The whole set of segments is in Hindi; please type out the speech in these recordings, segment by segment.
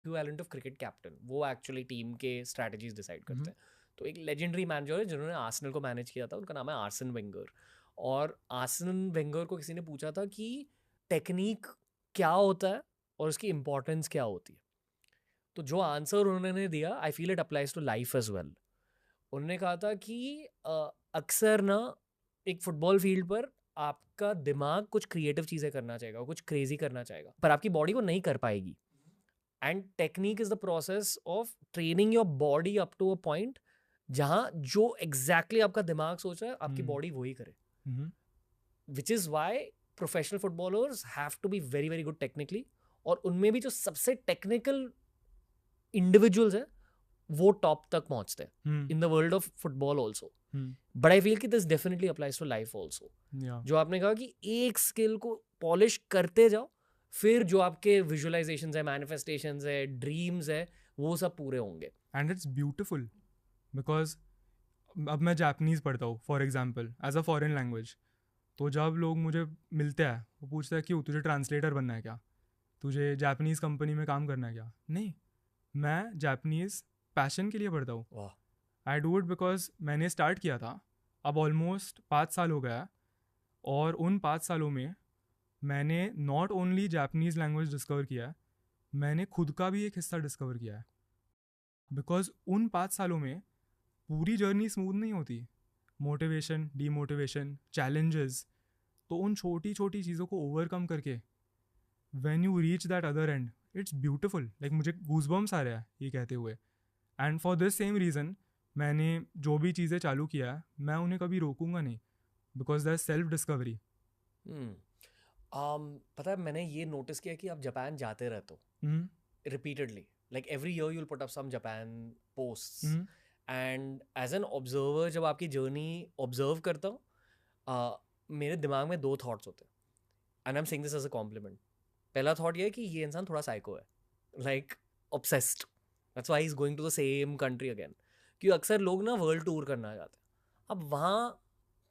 इक्विवेलेंट ऑफ क्रिकेट कैप्टन, वो एक्चुअली टीम के स्ट्रैटेजीज डिसाइड करते हैं। तो एक लेजेंडरी मैनेजर है जिन्होंने आर्सेनल को मैनेज किया था, उनका नाम है आर्सन वेंगर। और आर्सन वेंगर को किसी ने पूछा था कि टेक्निक क्या होता है और उसकी इंपॉर्टेंस क्या होती है, तो जो आंसर उन्होंने दिया, I feel it applies to life as well. उन्होंने कहा था कि अक्सर ना एक फुटबॉल फील्ड पर आपका दिमाग कुछ क्रिएटिव चीज़ें करना चाहेगा, कुछ क्रेजी करना चाहेगा, पर आपकी बॉडी वो नहीं कर पाएगी। And technique is the process of training your body up to a point जहाँ जो एग्जैक्टली आपका दिमाग सोच रहा है आपकी बॉडी वही करे, which is why professional footballers have to be very very good technically. और उनमें भी जो सबसे टेक्निकल इंडिविजुअल्स हैं वो टॉप तक पहुंचते हैं in the world of football also. But I feel कि this definitely applies to life also. जो आपने कहा कि एक स्किल को पॉलिश करते जाओ, फिर जो आपके विजुअलाइजेशंस है, मैनिफेस्टेशंस है, ड्रीम्स है, वो सब पूरे होंगे। एंड इट्स ब्यूटिफुल बिकॉज अब मैं जापनीज़ पढ़ता हूँ for example as a foreign language. तो जब लोग मुझे मिलते हैं वो पूछते हैं क्यों तुझे ट्रांसलेटर बनना है क्या, तुझे जापनीज़ कंपनी में काम करना है क्या? नहीं, मैं जापनीज़ पैशन के लिए पढ़ता हूँ। आई डू इट बिकॉज मैंने स्टार्ट किया था, अब ऑलमोस्ट 5 साल हो गया। और उन 5 सालों में मैंने not only Japanese language discover किया है, मैंने खुद का भी एक हिस्सा डिस्कवर किया है। बिकॉज उन 5 सालों में पूरी जर्नी स्मूथ नहीं होती, मोटिवेशन, डीमोटिवेशन, चैलेंजेस। तो उन छोटी छोटी चीज़ों को ओवरकम करके when you reach that other and, it's beautiful. Like मुझे गूजबम्स आ रहा है ये कहते हुए। And for this same reason मैंने जो भी चीज़ें चालू किया है मैं उन्हें कभी रोकूंगा नहीं, बिकॉज दैट सेल्फ डिस्कवरी। पता है मैंने ये नोटिस किया कि आप जापान जाते रहते हो repeatedly, like every year you will put up some Japan posts. And as an observer जब आपकी जर्नी ऑब्जर्व करता हूँ, मेरे दिमाग में 2 थॉट्स होते हैं, and I am saying this as a compliment. पहला थॉट ये है कि ये इंसान थोड़ा साइको है, like obsessed, that's why he is going to the same country again. क्योंकि अक्सर लोग ना वर्ल्ड टूर करना चाहते हैं, अब वहाँ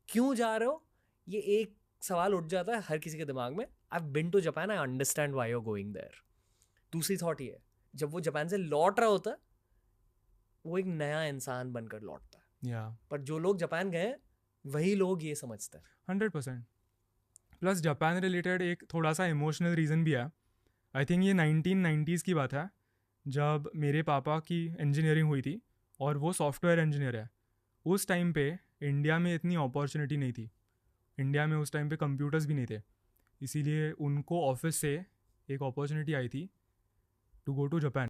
क्यों जा रहे हो, ये एक सवाल उठ जाता है हर किसी के दिमाग में। I have been to Japan, I understand why you are going there. दूसरी थॉट ये है, जब वो जापान से लौट रहा होता है वो एक नया इंसान बनकर लौटता है। पर जो लोग जापान गए वही लोग ये समझते हैं। 100%। प्लस जापान रिलेटेड एक थोड़ा सा इमोशनल रीज़न भी है। आई थिंक ये 1990s की बात है जब मेरे पापा की इंजीनियरिंग हुई थी और वो सॉफ्टवेयर इंजीनियर है। उस टाइम पे इंडिया में इतनी अपॉर्चुनिटी नहीं थी, इंडिया में उस टाइम पे कंप्यूटर्स भी नहीं थे, इसीलिए उनको ऑफिस से एक अपॉर्चुनिटी आई थी टू गो टू जापान।